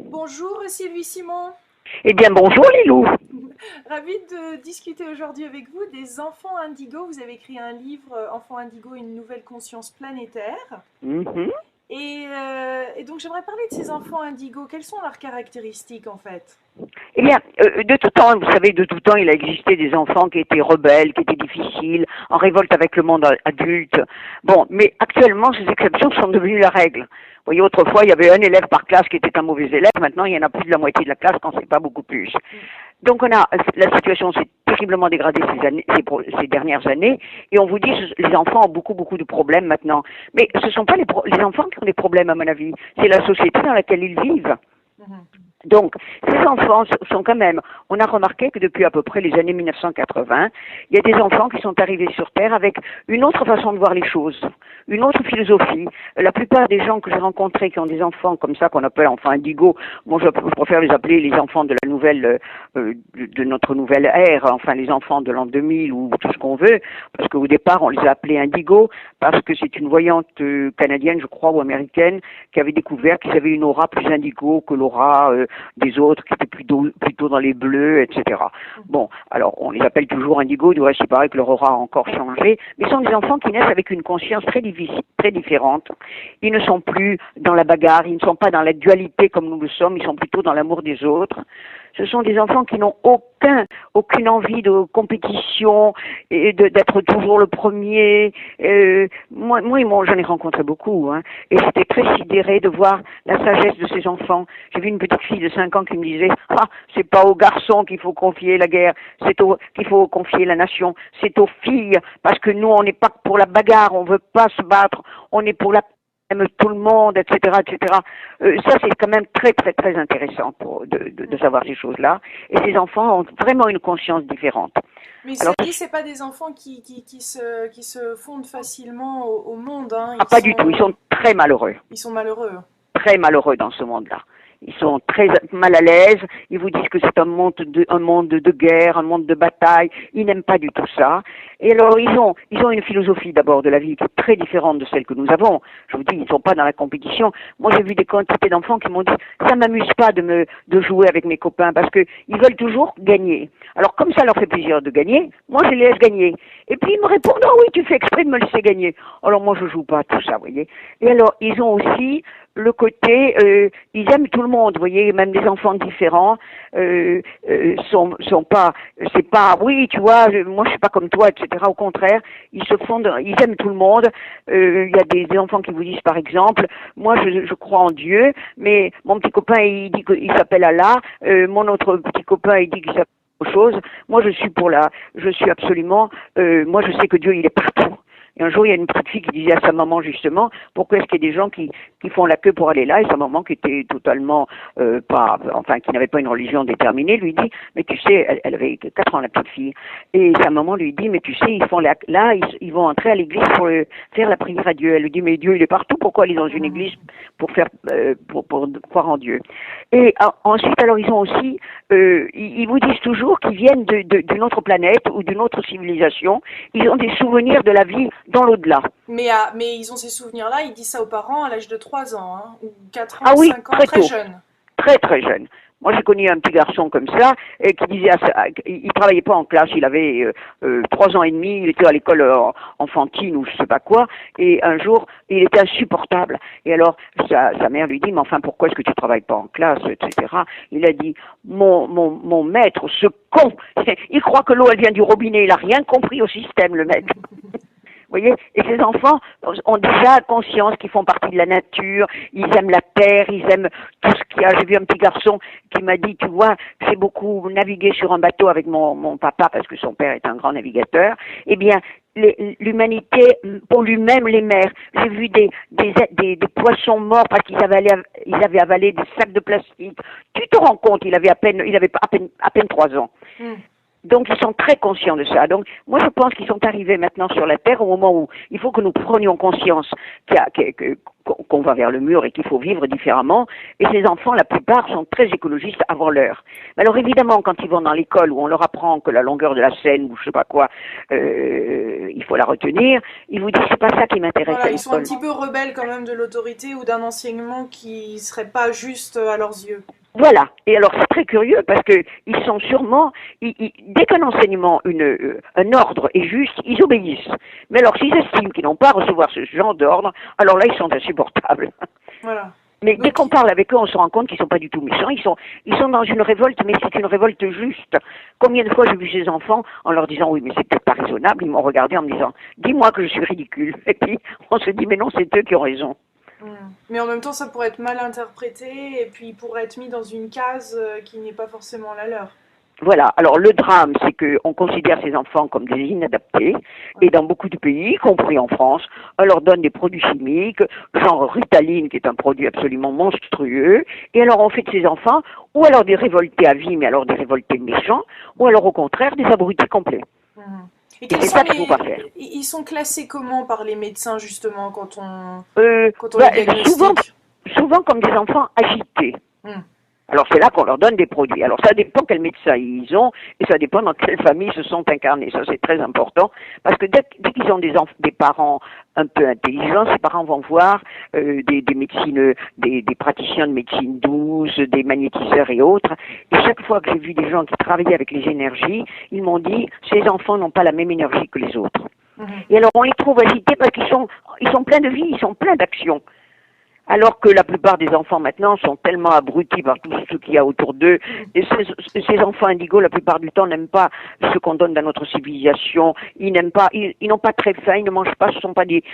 Bonjour Sylvie Simon, Eh bien, bonjour Lilou. ravie de discuter aujourd'hui avec vous des enfants indigos. Vous avez écrit un livre, Enfants indigos, une nouvelle conscience planétaire. Mhm. Et donc j'aimerais parler de ces enfants indigos. Quelles sont leurs caractéristiques en fait? Eh bien, de tout temps, vous savez, de tout temps, il a existé des enfants qui étaient rebelles, qui étaient difficiles, en révolte avec le monde adulte. Bon, mais actuellement, ces exceptions sont devenues la règle. Vous voyez, autrefois, il y avait un élève par classe qui était un mauvais élève. Maintenant, il y en a plus de la moitié de la classe, quand c'est pas beaucoup plus. Donc, la situation s'est terriblement dégradée ces dernières années, et on vous dit, les enfants ont beaucoup de problèmes maintenant. Mais ce ne sont pas les enfants qui ont des problèmes, à mon avis. C'est la société dans laquelle ils vivent. Mhm. Donc, ces enfants sont quand même, on a remarqué que depuis à peu près les années 1980, il y a des enfants qui sont arrivés sur Terre avec une autre façon de voir les choses, une autre philosophie. La plupart des gens que j'ai rencontrés qui ont des enfants comme ça, qu'on appelle enfants indigos, moi je préfère les appeler les enfants de la nouvelle, de notre nouvelle ère, enfin les enfants de l'an 2000 ou tout ce qu'on veut, parce qu'au départ on les a appelés indigos, parce que c'est une voyante canadienne, je crois, ou américaine, qui avait découvert qu'ils avaient une aura plus indigo que l'aura des autres qui étaient plutôt dans les bleus, etc. Bon, alors on les appelle toujours indigos, du reste il paraît que leur aura a encore changé, mais ce sont des enfants qui naissent avec une conscience très difficile, très différente. Ils ne sont plus dans la bagarre, ils ne sont pas dans la dualité comme nous le sommes, ils sont plutôt dans l'amour des autres. Ce sont des enfants qui n'ont aucune envie de compétition et d'être toujours le premier. Moi, j'en ai rencontré beaucoup, hein, et j'étais très sidérée de voir la sagesse de ces enfants. J'ai vu une petite fille de 5 ans qui me disait « Ah, c'est pas aux garçons qu'il faut confier la guerre, qu'il faut confier la nation, c'est aux filles, parce que nous, on n'est pas pour la bagarre, on veut pas se battre, on est pour la aime tout le monde, etc., etc. Ça, c'est quand même très intéressant de savoir ces choses-là. Et ces enfants ont vraiment une conscience différente. Mais Alors, cela dit, c'est pas des enfants qui se fondent facilement au monde, hein. pas du tout. Ils sont Ils sont malheureux. très malheureux dans ce monde-là. Ils sont très mal à l'aise, ils vous disent que c'est un monde de guerre, un monde de bataille, ils n'aiment pas du tout ça. Et alors ils ont une philosophie d'abord de la vie qui est très différente de celle que nous avons. Je vous dis, ils ne sont pas dans la compétition. Moi j'ai vu des quantités d'enfants qui m'ont dit, ça m'amuse pas de jouer avec mes copains parce que ils veulent toujours gagner. Alors comme ça leur fait plaisir de gagner, moi je les laisse gagner. Et puis ils me répondent, oh oui, tu fais exprès de me laisser gagner. Alors moi je joue pas à tout ça, vous voyez. Et alors ils ont aussi le côté, ils aiment tout le monde, vous voyez, même des enfants différents sont pas, c'est pas, oui, tu vois, moi je suis pas comme toi, etc. Au contraire, ils aiment tout le monde. Il y a des enfants qui vous disent, par exemple, moi je crois en Dieu, mais mon petit copain il dit qu'il s'appelle Allah, mon autre petit copain il dit qu'il s'appelle autre chose. Moi je suis absolument, moi je sais que Dieu il est partout. Et un jour, il y a une petite fille qui disait à sa maman, justement, pourquoi est-ce qu'il y a des gens qui font la queue pour aller là, et sa maman, qui était totalement qui n'avait pas une religion déterminée, lui dit, mais tu sais, elle avait 4 ans, la petite fille, et sa maman lui dit, mais tu sais, ils font ils vont entrer à l'église pour faire la prière à Dieu. Elle lui dit, mais Dieu, il est partout, pourquoi aller dans une église pour croire en Dieu? Et ensuite, alors, ils ont aussi, ils vous disent toujours qu'ils viennent d'une autre planète ou d'une autre civilisation, ils ont des souvenirs de la vie dans l'au-delà. Mais ils ont ces souvenirs-là, ils disent ça aux parents à l'âge de 3 ans, hein, ou 4 Ah ans, oui, 5 ans, très très tôt, jeunes. très jeune. Moi, j'ai connu un petit garçon comme ça, qui disait, il travaillait pas en classe, il avait 3 ans et demi, il était à l'école enfantine ou je sais pas quoi, et un jour, il était insupportable. Et alors, sa mère lui dit, mais enfin, pourquoi est-ce que tu travailles pas en classe, etc. Il a dit, mon maître, ce con, il croit que l'eau, elle vient du robinet, il a rien compris au système, le mec. Vous voyez, et ces enfants ont déjà conscience qu'ils font partie de la nature, ils aiment la terre, ils aiment tout ce qu'il y a. J'ai vu un petit garçon qui m'a dit, tu vois, j'ai beaucoup navigué sur un bateau avec mon papa parce que son père est un grand navigateur. Eh bien, l'humanité pollue même les mers. J'ai vu des poissons morts parce qu'ils avaient avalé des sacs de plastique. Tu te rends compte, il avait à peine 3 ans. Donc ils sont très conscients de ça. Donc moi je pense qu'ils sont arrivés maintenant sur la Terre au moment où il faut que nous prenions conscience qu'on va vers le mur et qu'il faut vivre différemment. Et ces enfants, la plupart, sont très écologistes avant l'heure. Mais alors évidemment, quand ils vont dans l'école où on leur apprend que la longueur de la Seine ou je sais pas quoi, il faut la retenir, ils vous disent c'est pas ça qui m'intéresse à Voilà, ils sont un l'école. petit peu rebelles quand même de l'autorité ou d'un enseignement qui serait pas juste à leurs yeux. Voilà. Et alors c'est très curieux parce que ils sont sûrement, dès qu'un enseignement, un ordre est juste, ils obéissent. Mais alors s'ils estiment qu'ils n'ont pas à recevoir ce genre d'ordre, alors là ils sont insupportables. Voilà. Mais dès Donc, qu'on parle avec eux, on se rend compte qu'ils sont pas du tout méchants. Ils sont dans une révolte, mais c'est une révolte juste. Combien de fois j'ai vu ces enfants en leur disant oui, mais c'est peut-être pas raisonnable. Ils m'ont regardé en me disant dis-moi que je suis ridicule. Et puis on se dit mais non, c'est eux qui ont raison. mais en même temps, ça pourrait être mal interprété et puis il pourrait être mis dans une case qui n'est pas forcément la leur. Voilà. Alors le drame, c'est qu'on considère ces enfants comme des inadaptés, et dans beaucoup de pays, y compris en France, on leur donne des produits chimiques, genre Ritaline, qui est un produit absolument monstrueux, et alors on fait de ces enfants, ou alors des révoltés à vie, mais alors des révoltés méchants, ou alors au contraire des abrutis complets. Mhm. Et Et quels c'est sont ça qu'il ne faut pas les... faire. Ils sont classés comment par les médecins justement Euh, quand on les bah, souvent, diagnostique? souvent comme des enfants agités. Hmm. Alors c'est là qu'on leur donne des produits. Alors ça dépend quel médecin ils ont et ça dépend dans quelle famille ils se sont incarnés. Ça c'est très important parce que dès qu'ils ont des parents un peu intelligents, ces parents vont voir des médecines, des praticiens de médecine douce, des magnétiseurs et autres. Et chaque fois que j'ai vu des gens qui travaillaient avec les énergies, ils m'ont dit ces enfants n'ont pas la même énergie que les autres. Mhm. Et alors on les trouve agités parce ils sont pleins de vie, ils sont pleins d'action. Alors que la plupart des enfants maintenant sont tellement abrutis par tout ce qu'il y a autour d'eux. Et ces enfants indigos, la plupart du temps, n'aiment pas ce qu'on donne dans notre civilisation. Ils n'aiment pas, ils n'ont pas très faim, ils ne mangent pas, ce ne sont pas des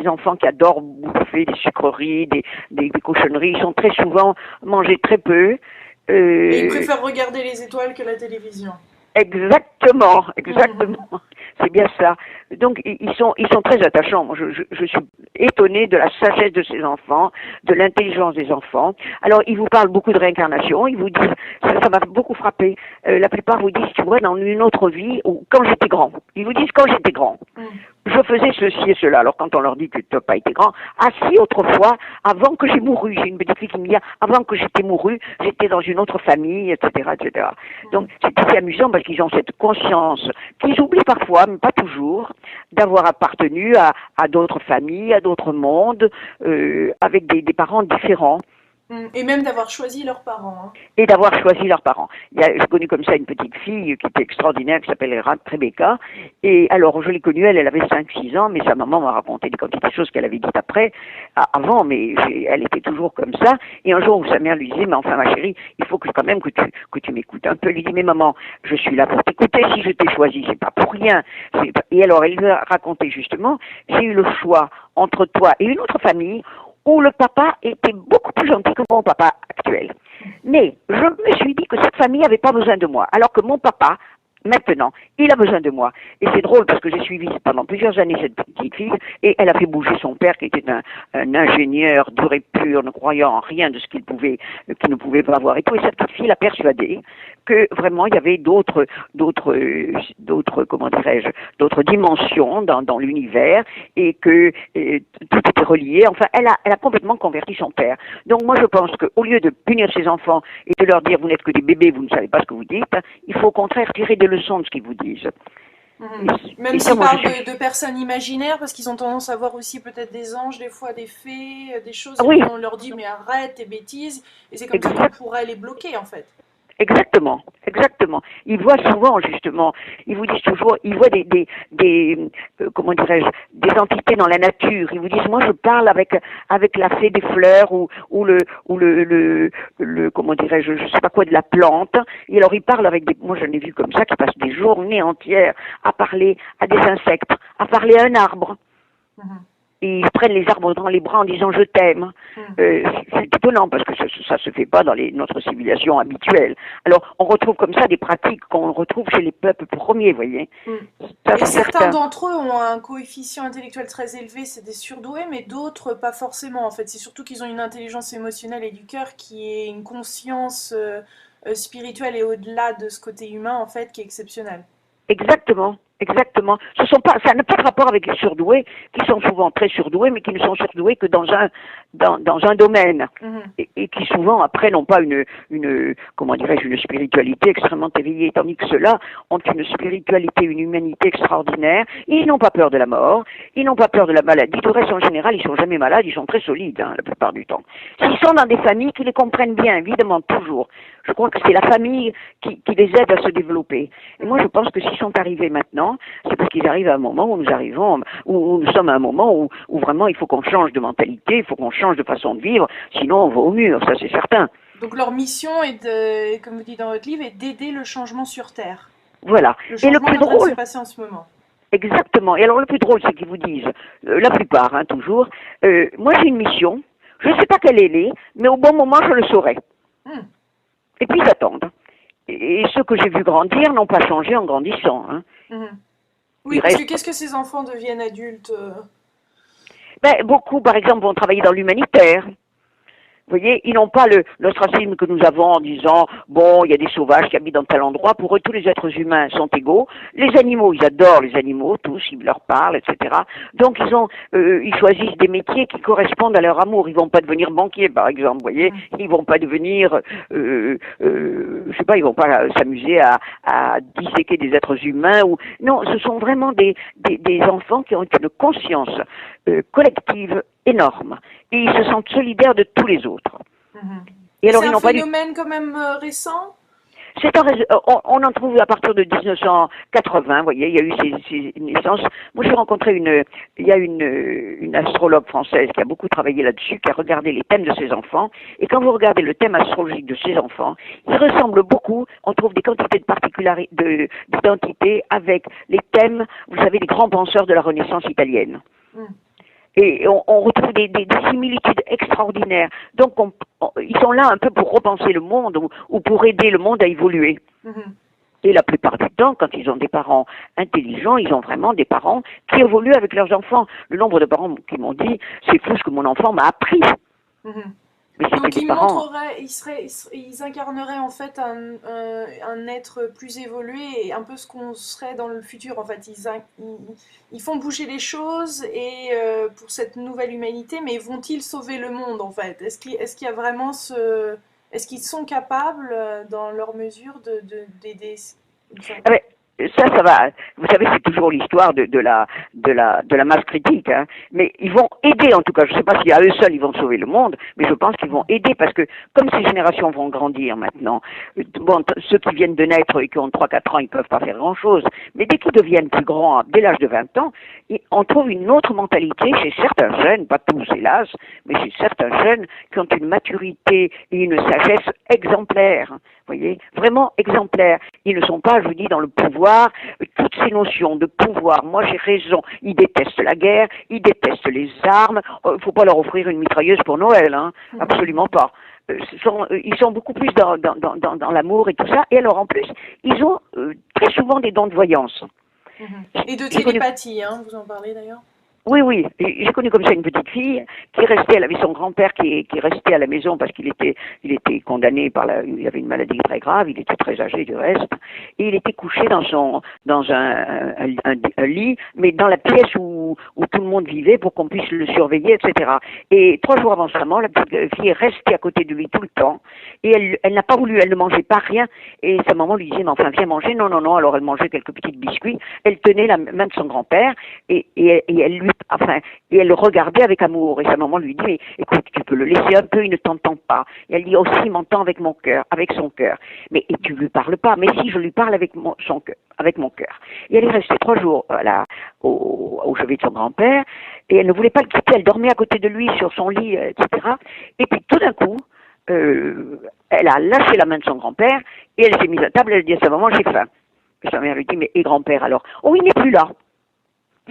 enfants qui adorent bouffer des sucreries, des cochonneries. Ils sont très souvent mangés très peu. Et ils Euh, préfèrent regarder les étoiles que la télévision. Exactement, Mhm. exactement. C'est bien ça. Donc ils sont très attachants. Moi, je suis étonnée de la sagesse de ces enfants, de l'intelligence des enfants. Alors ils vous parlent beaucoup de réincarnation. Ils vous disent, ça m'a beaucoup frappé. La plupart vous disent, tu vois, dans une autre vie ou quand j'étais grand. Ils vous disent quand j'étais grand. Mhm. Je faisais ceci et cela. Alors quand on leur dit que tu n'as pas été grand, ah si, autrefois, avant que j'ai mouru, j'ai une petite fille qui me dit, avant que j'étais mouru, j'étais dans une autre famille, etc., etc. Donc c'est assez amusant parce qu'ils ont cette conscience qu'ils oublient parfois, mais pas toujours, d'avoir appartenu à d'autres familles, à d'autres mondes, avec des parents différents. Mhm. Et même d'avoir choisi leurs parents. Hein. Et d'avoir choisi leurs parents. J'ai connu comme ça une petite fille qui était extraordinaire, qui s'appelait Rebecca, et alors je l'ai connue, elle avait 5-6 ans, mais sa maman m'a raconté des quantités de choses qu'elle avait dites après, avant, mais elle était toujours comme ça, et un jour où sa mère lui disait, mais enfin ma chérie, il faut que quand même que tu m'écoutes un peu, elle lui dit, mais maman, je suis là pour t'écouter, si je t'ai choisi, c'est pas pour rien. Et alors elle lui a raconté justement, j'ai eu le choix entre toi et une autre famille, où le papa était beaucoup plus gentil que mon papa actuel. Mais je me suis dit que cette famille n'avait pas besoin de moi, alors que mon papa, maintenant, il a besoin de moi. Et c'est drôle parce que j'ai suivi pendant plusieurs années cette petite fille et elle a fait bouger son père qui était un ingénieur dur et pur, ne croyant en rien de ce qu'il ne pouvait pas avoir et tout. Et cette petite fille l'a persuadé que vraiment il y avait comment dirais-je, d'autres dimensions dans l'univers et que tout était relié. Enfin, elle a complètement converti son père. Donc moi je pense qu'au lieu de punir ses enfants et de leur dire vous n'êtes que des bébés, vous ne savez pas ce que vous dites, il faut au contraire tirer des leçons de ce qu'ils vous disent. Mhm. Même Et ça, s'ils moi je parlent suis... de personnes imaginaires, parce qu'ils ont tendance à voir aussi peut-être des anges, des fois des fées, des choses, Ah et oui, puis on leur dit mais arrête tes bêtises, et c'est comme ça qu'on exact. pourrait les bloquer en fait. Exactement, exactement. Ils voient souvent justement, ils vous disent toujours, ils voient comment dirais-je, des entités dans la nature. Ils vous disent, moi je parle avec la fée des fleurs ou le comment dirais-je, je sais pas quoi de la plante. Et alors ils parlent moi j'en ai vu comme ça qui passent des journées entières à parler à des insectes, à parler à un arbre. Mhm. Et ils prennent les arbres dans les bras en disant je t'aime. Mhm. C'est étonnant parce que ça se fait pas dans notre civilisation habituelle. Alors on retrouve comme ça des pratiques qu'on retrouve chez les peuples premiers, vous voyez. Mhm. Ça Et c'est certains certain. d'entre eux ont un coefficient intellectuel très élevé, c'est des surdoués, mais d'autres pas forcément en fait. C'est surtout qu'ils ont une intelligence émotionnelle et du cœur qui est une conscience spirituelle et au-delà de ce côté humain en fait qui est exceptionnelle. Exactement. Exactement. Ce sont pas, ça n'a pas de rapport avec les surdoués, qui sont souvent très surdoués, mais qui ne sont surdoués que dans un domaine. Et qui souvent, après, n'ont pas comment dirais-je, une spiritualité extrêmement éveillée, tandis que ceux-là ont une spiritualité, une humanité extraordinaire. Ils n'ont pas peur de la mort, ils n'ont pas peur de la maladie. Tout le reste, en général, ils sont jamais malades, ils sont très solides, hein, la plupart du temps. S'ils sont dans des familles qui les comprennent bien, évidemment, toujours. Je crois que c'est la famille qui les aide à se développer. Et moi, je pense que s'ils sont arrivés maintenant, c'est parce qu'ils arrivent à un moment où nous arrivons, où nous sommes à un moment où vraiment il faut qu'on change de mentalité, il faut qu'on change de façon de vivre, sinon on va au mur, ça c'est certain. Donc leur mission est de, comme vous dites dans votre livre, est d'aider le changement sur Terre. Voilà. Et le plus drôle, se passer en ce moment. Exactement. Et alors le plus drôle, c'est qu'ils vous disent, la plupart, hein, toujours, moi j'ai une mission, je ne sais pas quelle elle est, mais au bon moment je le saurai. Et puis ils attendent. Et ceux que j'ai vus grandir n'ont pas changé en grandissant. Hein. Oui, parce que qu'est-ce que ces enfants deviennent adultes Ben, beaucoup, par exemple, vont travailler dans l'humanitaire. Vous voyez, ils n'ont pas l'ostracisme que nous avons en disant, bon, il y a des sauvages qui habitent dans tel endroit. Pour eux, tous les êtres humains sont égaux. Les animaux, ils adorent les animaux, tous, ils leur parlent, etc. Donc, ils choisissent des métiers qui correspondent à leur amour. Ils vont pas devenir banquiers, par exemple, vous voyez. Ils vont pas devenir, je sais pas, ils vont pas s'amuser à disséquer des êtres humains ou, non, ce sont vraiment des enfants qui ont une conscience collective énorme. Et ils se sentent solidaires de tous les autres. Et alors, c'est un phénomène quand même récent. On en trouve à partir de 1980, vous voyez, il y a eu ces naissances. Moi, j'ai rencontré il y a une astrologue française qui a beaucoup travaillé là-dessus, qui a regardé les thèmes de ses enfants. Et quand vous regardez le thème astrologique de ses enfants, il ressemble beaucoup, on trouve des quantités d'identité avec les thèmes, vous savez, des grands penseurs de la Renaissance italienne. Et on retrouve des similitudes extraordinaires. Donc, ils sont là un peu pour repenser le monde ou pour aider le monde à évoluer. Et la plupart du temps, quand ils ont des parents intelligents, ils ont vraiment des parents qui évoluent avec leurs enfants. Le nombre de parents qui m'ont dit, c'est fou ce que mon enfant m'a appris. Donc ils incarneraient en fait un être plus évolué et un peu ce qu'on serait dans le futur. En fait, ils font bouger les choses et pour cette nouvelle humanité, mais vont-ils sauver le monde en fait? Est-ce qu'il y a vraiment est-ce qu'ils sont capables dans leur mesure d'aider? Ça va. Vous savez, c'est toujours l'histoire de la masse critique, hein. Mais ils vont aider, en tout cas. Je ne sais pas si à eux seuls ils vont sauver le monde, mais je pense qu'ils vont aider parce que, comme ces générations vont grandir maintenant, bon, ceux qui viennent de naître et qui ont 3-4 ans, ils peuvent pas faire grand-chose. Mais dès qu'ils deviennent plus grands, dès l'âge de 20 ans, on trouve une autre mentalité chez certains jeunes, pas tous hélas, mais chez certains jeunes qui ont une maturité et une sagesse exemplaires. Vous voyez, vraiment exemplaires. Ils ne sont pas, je vous dis, dans le pouvoir, toutes ces notions de pouvoir. Moi, j'ai raison. Ils détestent la guerre, ils détestent les armes. Il faut pas leur offrir une mitrailleuse pour Noël, hein. Absolument pas. Ils sont beaucoup plus dans l'amour et tout ça. Et alors, en plus, ils ont très souvent des dons de voyance. Et de télépathie, hein, vous en parlez d'ailleurs. Oui, j'ai connu comme ça une petite fille qui restait, elle avait son grand-père qui restait à la maison parce qu'il était condamné il avait une maladie très grave, il était très âgé du reste, et il était couché dans un lit, mais dans la pièce où tout le monde vivait pour qu'on puisse le surveiller, etc. Et 3 jours avant sa mort, la petite fille est restée à côté de lui tout le temps, et elle n'a pas voulu, elle ne mangeait pas rien, et sa maman lui disait, mais enfin, viens manger, non, alors elle mangeait quelques petits biscuits, elle tenait la main de son grand-père, et elle le regardait avec amour. Et sa maman lui dit, mais écoute, tu peux le laisser un peu, il ne t'entend pas. Et elle dit, aussi, il m'entend avec mon cœur, avec son cœur. Mais et tu lui parles pas. Mais si, je lui parle avec mon cœur. Et elle est restée 3 jours au chevet de son grand-père, et elle ne voulait pas le quitter. Elle dormait à côté de lui sur son lit, etc. Et puis tout d'un coup, elle a lâché la main de son grand-père, et elle s'est mise à table, elle a dit à sa maman, j'ai faim. Et sa mère lui dit, mais et grand-père alors? Oh, il n'est plus là.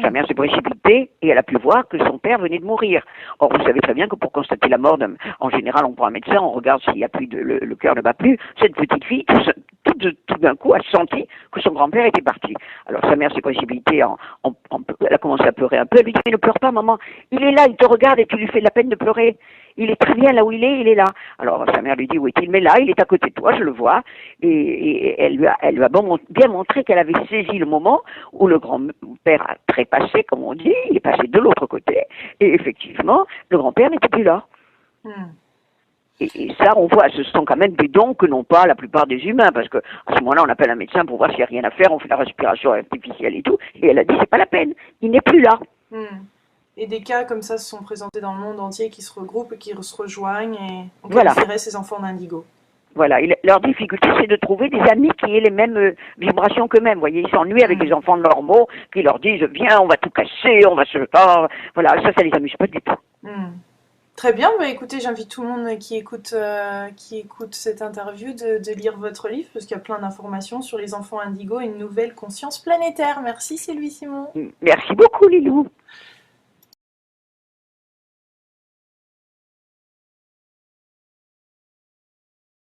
Sa mère s'est précipitée et elle a pu voir que son père venait de mourir. Or, vous savez très bien que pour constater la mort, en général, on prend un médecin, on regarde s'il n'y a plus le cœur ne bat plus. Cette petite fille, tout tout d'un coup, a senti que son grand-père était parti. Alors sa mère s'est précipitée, elle a commencé à pleurer un peu. Elle lui dit, mais ne pleure pas, maman. Il est là, il te regarde et tu lui fais de la peine de pleurer. Il est très bien là où il est là. Alors sa mère lui dit, où est-il? Mais là, il est à côté de toi, je le vois. Et elle lui a bien montré qu'elle avait saisi le moment où le grand-père a trépassé, comme on dit, il est passé de l'autre côté. Et effectivement, le grand-père n'était plus là. Et ça, on voit, ce sont quand même des dons que n'ont pas la plupart des humains, parce que à ce moment-là, on appelle un médecin pour voir s'il n'y a rien à faire, on fait la respiration artificielle et tout, et elle a dit, c'est pas la peine, il n'est plus là. Et des cas comme ça se sont présentés dans le monde entier qui se regroupent et qui se rejoignent, et on qualifierait ces enfants d'indigo. Voilà, leur difficulté, c'est de trouver des amis qui aient les mêmes vibrations qu'eux-mêmes. Vous voyez, ils s'ennuient avec les enfants normaux qui leur disent, viens, on va tout casser, on va se... voilà, ça les amuse pas du tout. Très bien, bah écoutez, j'invite tout le monde qui écoute cette interview de lire votre livre, parce qu'il y a plein d'informations sur les enfants indigos et une nouvelle conscience planétaire. Merci Sylvie Simon. Merci beaucoup Lilou.